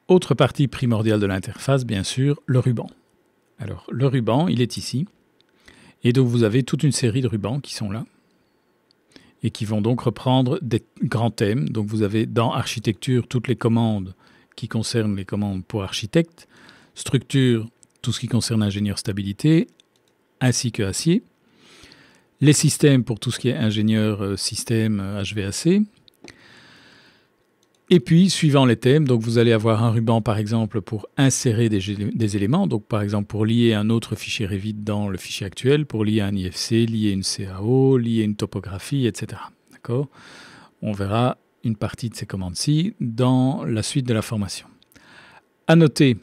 Autre partie primordiale de l'interface, bien sûr, le ruban. Alors, le ruban, il est ici. Et donc, vous avez toute une série de rubans qui sont là et qui vont donc reprendre des grands thèmes. Donc, vous avez dans architecture toutes les commandes qui concernent les commandes pour architecte, structure, tout ce qui concerne ingénieur stabilité, ainsi que acier, les systèmes pour tout ce qui est ingénieur système HVAC. Et puis, suivant les thèmes, donc vous allez avoir un ruban, par exemple, pour insérer des éléments. Donc, par exemple, pour lier un autre fichier Revit dans le fichier actuel, pour lier un IFC, lier une CAO, lier une topographie, etc. D'accord ? On verra une partie de ces commandes-ci dans la suite de la formation. À noter,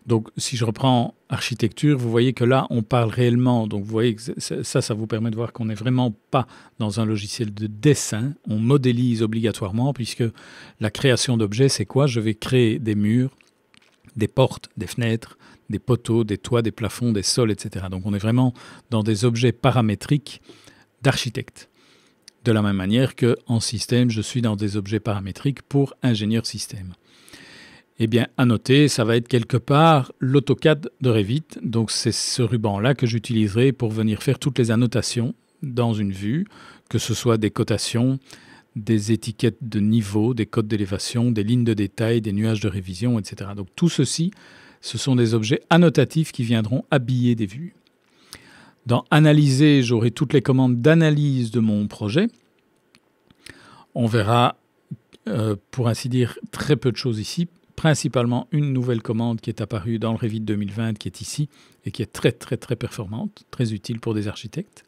donc si je reprends architecture, vous voyez que là, on parle réellement. Donc, vous voyez que ça vous permet de voir qu'on n'est vraiment pas dans un logiciel de dessin. On modélise obligatoirement, puisque la création d'objets, c'est quoi ? Je vais créer des murs, des portes, des fenêtres, des poteaux, des toits, des plafonds, des sols, etc. Donc, on est vraiment dans des objets paramétriques d'architecte. De la même manière qu'en système, je suis dans des objets paramétriques pour ingénieur système. Eh bien, à noter, ça va être quelque part l'AutoCAD de Revit. Donc, c'est ce ruban-là que j'utiliserai pour venir faire toutes les annotations dans une vue, que ce soit des cotations, des étiquettes de niveau, des codes d'élévation, des lignes de détail, des nuages de révision, etc. Donc, tout ceci, ce sont des objets annotatifs qui viendront habiller des vues. Dans Analyser, j'aurai toutes les commandes d'analyse de mon projet. On verra, pour ainsi dire, très peu de choses ici. Principalement une nouvelle commande qui est apparue dans le Revit 2020 qui est ici et qui est très très très performante, très utile pour des architectes.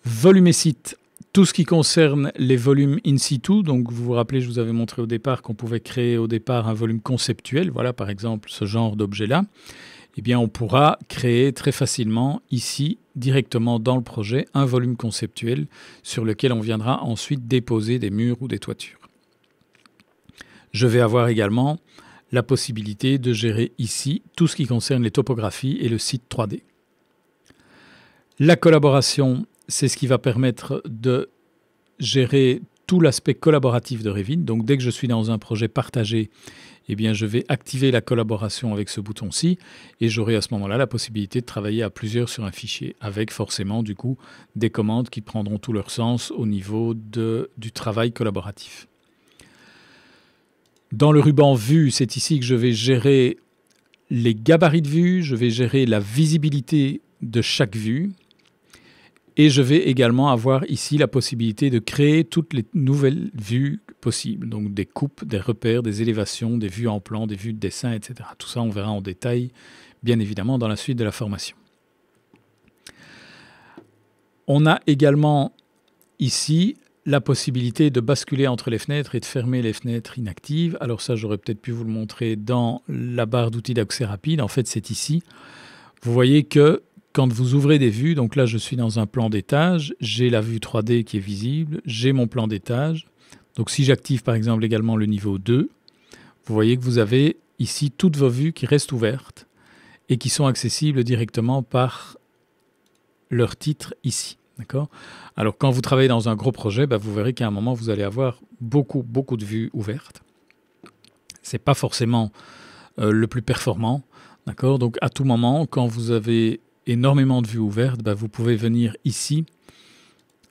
Volume et site, tout ce qui concerne les volumes in situ. Donc vous vous rappelez, je vous avais montré au départ qu'on pouvait créer au départ un volume conceptuel. Voilà par exemple ce genre d'objet-là. Eh bien on pourra créer très facilement ici, directement dans le projet, un volume conceptuel sur lequel on viendra ensuite déposer des murs ou des toitures. Je vais avoir également la possibilité de gérer ici tout ce qui concerne les topographies et le site 3D. La collaboration, c'est ce qui va permettre de gérer tout l'aspect collaboratif de Revit. Donc dès que je suis dans un projet partagé, eh bien, je vais activer la collaboration avec ce bouton-ci et j'aurai à ce moment-là la possibilité de travailler à plusieurs sur un fichier avec forcément du coup des commandes qui prendront tout leur sens au niveau du travail collaboratif. Dans le ruban Vue, c'est ici que je vais gérer les gabarits de vue, je vais gérer la visibilité de chaque vue et je vais également avoir ici la possibilité de créer toutes les nouvelles vues possibles. Donc des coupes, des repères, des élévations, des vues en plan, des vues de dessin, etc. Tout ça, on verra en détail, bien évidemment, dans la suite de la formation. On a également ici la possibilité de basculer entre les fenêtres et de fermer les fenêtres inactives. Alors ça, j'aurais peut-être pu vous le montrer dans la barre d'outils d'accès rapide. En fait, c'est ici. Vous voyez que quand vous ouvrez des vues, donc là, je suis dans un plan d'étage, j'ai la vue 3D qui est visible, j'ai mon plan d'étage. Donc si j'active par exemple également le niveau 2, vous voyez que vous avez ici toutes vos vues qui restent ouvertes et qui sont accessibles directement par leur titre ici. D'accord ? Alors, quand vous travaillez dans un gros projet, vous verrez qu'à un moment, vous allez avoir beaucoup de vues ouvertes. Ce n'est pas forcément le plus performant. D'accord ? Donc, à tout moment, quand vous avez énormément de vues ouvertes, vous pouvez venir ici,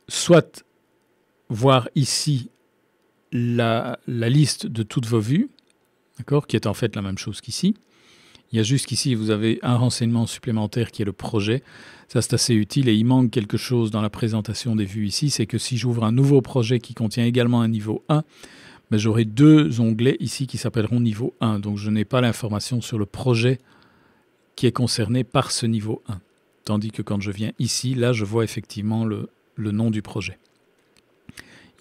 soit voir ici la liste de toutes vos vues, d'accord ? Qui est en fait la même chose qu'ici. Il y a juste qu'ici, vous avez un renseignement supplémentaire qui est le projet. Ça, c'est assez utile et il manque quelque chose dans la présentation des vues ici. C'est que si j'ouvre un nouveau projet qui contient également un niveau 1, j'aurai deux onglets ici qui s'appelleront niveau 1. Donc, je n'ai pas l'information sur le projet qui est concerné par ce niveau 1. Tandis que quand je viens ici, là, je vois effectivement le nom du projet.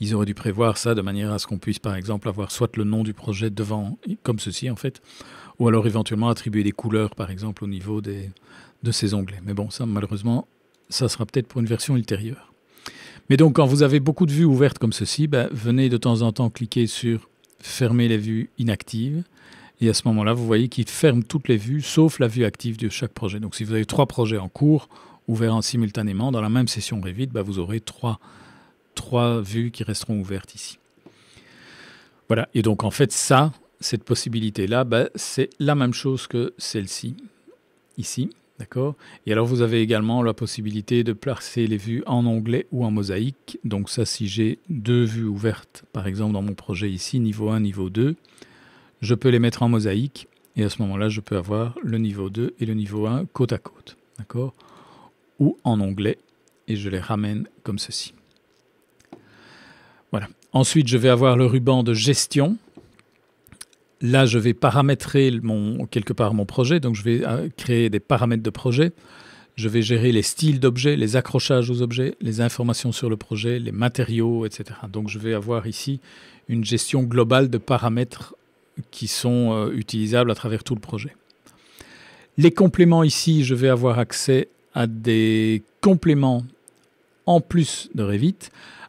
Ils auraient dû prévoir ça de manière à ce qu'on puisse, par exemple, avoir soit le nom du projet devant, comme ceci en fait, ou alors éventuellement attribuer des couleurs, par exemple, au niveau de ces onglets. Mais bon, ça, malheureusement, ça sera peut-être pour une version ultérieure. Mais donc, quand vous avez beaucoup de vues ouvertes comme ceci, venez de temps en temps cliquer sur « Fermer les vues inactives ». Et à ce moment-là, vous voyez qu'il ferme toutes les vues, sauf la vue active de chaque projet. Donc, si vous avez 3 projets en cours, ouverts simultanément, dans la même session Revit, vous aurez trois vues qui resteront ouvertes ici. Voilà, et donc en fait ça, cette possibilité-là, c'est la même chose que celle-ci, ici. D'accord. Et alors, vous avez également la possibilité de placer les vues en onglet ou en mosaïque. Donc ça, si j'ai deux vues ouvertes, par exemple dans mon projet ici, niveau 1, niveau 2, je peux les mettre en mosaïque. Et à ce moment-là, je peux avoir le niveau 2 et le niveau 1 côte à côte. D'accord. Ou en onglet. Et je les ramène comme ceci. Voilà. Ensuite, je vais avoir le ruban de gestion. Là, je vais paramétrer quelque part mon projet, donc je vais créer des paramètres de projet. Je vais gérer les styles d'objets, les accrochages aux objets, les informations sur le projet, les matériaux, etc. Donc je vais avoir ici une gestion globale de paramètres qui sont utilisables à travers tout le projet. Les compléments ici, je vais avoir accès à des compléments en plus de Revit.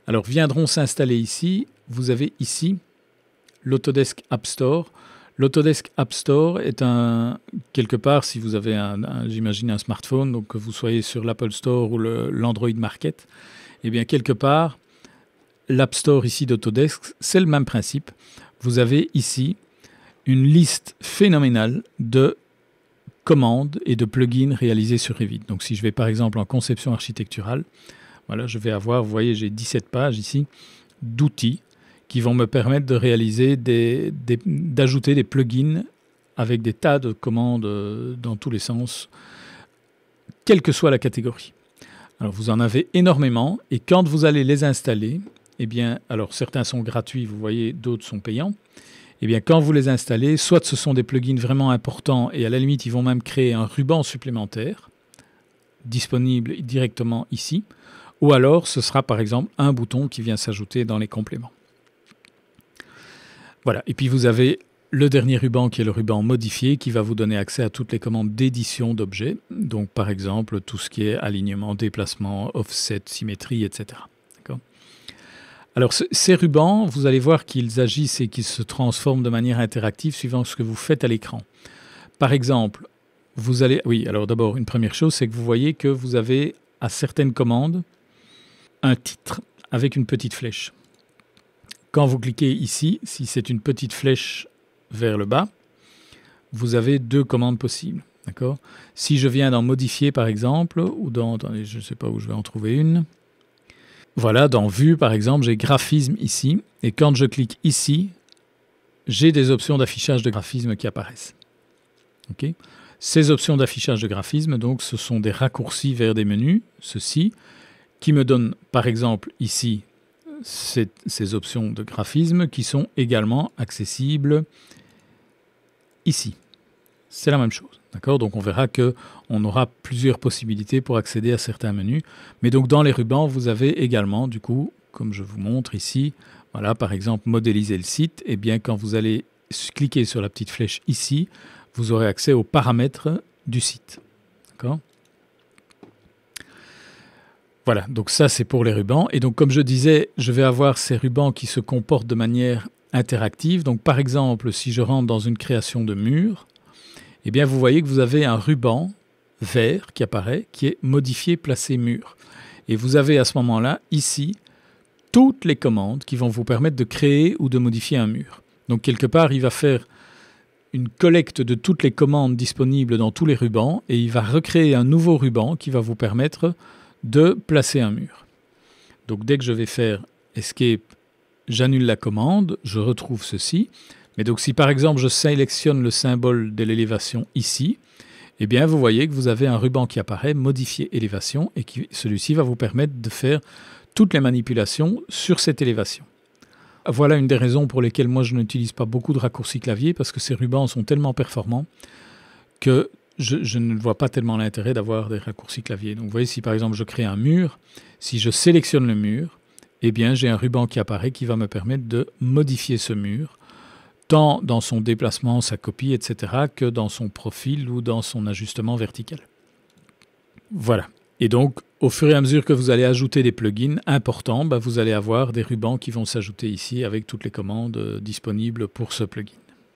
Alors viendront s'installer ici, vous avez ici l'Autodesk App Store. L'Autodesk App Store est quelque part, si vous avez j'imagine un smartphone, donc que vous soyez sur l'Apple Store ou l'Android Market, eh bien quelque part, l'App Store ici d'Autodesk, c'est le même principe. Vous avez ici une liste phénoménale de commandes et de plugins réalisés sur Revit. Donc si je vais par exemple en conception architecturale, voilà, je vais avoir, vous voyez, j'ai 17 pages ici d'outils qui vont me permettre de réaliser d'ajouter des plugins avec des tas de commandes dans tous les sens, quelle que soit la catégorie. Alors vous en avez énormément et quand vous allez les installer, eh bien, alors certains sont gratuits, vous voyez, d'autres sont payants. Eh bien, quand vous les installez, soit ce sont des plugins vraiment importants et à la limite, ils vont même créer un ruban supplémentaire disponible directement ici, ou alors ce sera par exemple un bouton qui vient s'ajouter dans les compléments. Voilà, et puis vous avez le dernier ruban qui est le ruban modifié qui va vous donner accès à toutes les commandes d'édition d'objets. Donc par exemple tout ce qui est alignement, déplacement, offset, symétrie, etc. D'accord ? Alors ces rubans, vous allez voir qu'ils agissent et qu'ils se transforment de manière interactive suivant ce que vous faites à l'écran. Par exemple, vous allez... Oui, alors d'abord une première chose, c'est que vous voyez que vous avez à certaines commandes un titre avec une petite flèche. Quand vous cliquez ici, si c'est une petite flèche vers le bas, vous avez deux commandes possibles. D'accord ? Si je viens dans modifier par exemple, ou dans, attendez, je ne sais pas où je vais en trouver une. Voilà, dans vue par exemple, j'ai graphisme ici. Et quand je clique ici, j'ai des options d'affichage de graphisme qui apparaissent. Okay ? Ces options d'affichage de graphisme, donc, ce sont des raccourcis vers des menus, ceci, qui me donnent par exemple ici ces options de graphisme qui sont également accessibles ici. C'est la même chose. D'accord ? Donc on verra qu'on aura plusieurs possibilités pour accéder à certains menus. Mais donc dans les rubans, vous avez également, du coup, comme je vous montre ici, voilà, par exemple, modéliser le site. Et bien quand vous allez cliquer sur la petite flèche ici, vous aurez accès aux paramètres du site. D'accord ? Voilà, donc ça c'est pour les rubans. Et donc comme je disais, je vais avoir ces rubans qui se comportent de manière interactive. Donc par exemple, si je rentre dans une création de mur, eh bien vous voyez que vous avez un ruban vert qui apparaît, qui est modifier, placer mur. Et vous avez à ce moment-là, ici, toutes les commandes qui vont vous permettre de créer ou de modifier un mur. Donc quelque part, il va faire une collecte de toutes les commandes disponibles dans tous les rubans et il va recréer un nouveau ruban qui va vous permettre de placer un mur. Donc dès que je vais faire Escape, j'annule la commande, je retrouve ceci. Mais donc si par exemple je sélectionne le symbole de l'élévation ici, eh bien vous voyez que vous avez un ruban qui apparaît, modifier élévation, et celui-ci va vous permettre de faire toutes les manipulations sur cette élévation. Voilà une des raisons pour lesquelles moi je n'utilise pas beaucoup de raccourcis clavier, parce que ces rubans sont tellement performants que je ne vois pas tellement l'intérêt d'avoir des raccourcis clavier. Donc vous voyez, si par exemple je crée un mur, si je sélectionne le mur, eh bien j'ai un ruban qui apparaît qui va me permettre de modifier ce mur, tant dans son déplacement, sa copie, etc., que dans son profil ou dans son ajustement vertical. Voilà. Et donc, au fur et à mesure que vous allez ajouter des plugins importants, vous allez avoir des rubans qui vont s'ajouter ici avec toutes les commandes disponibles pour ce plugin.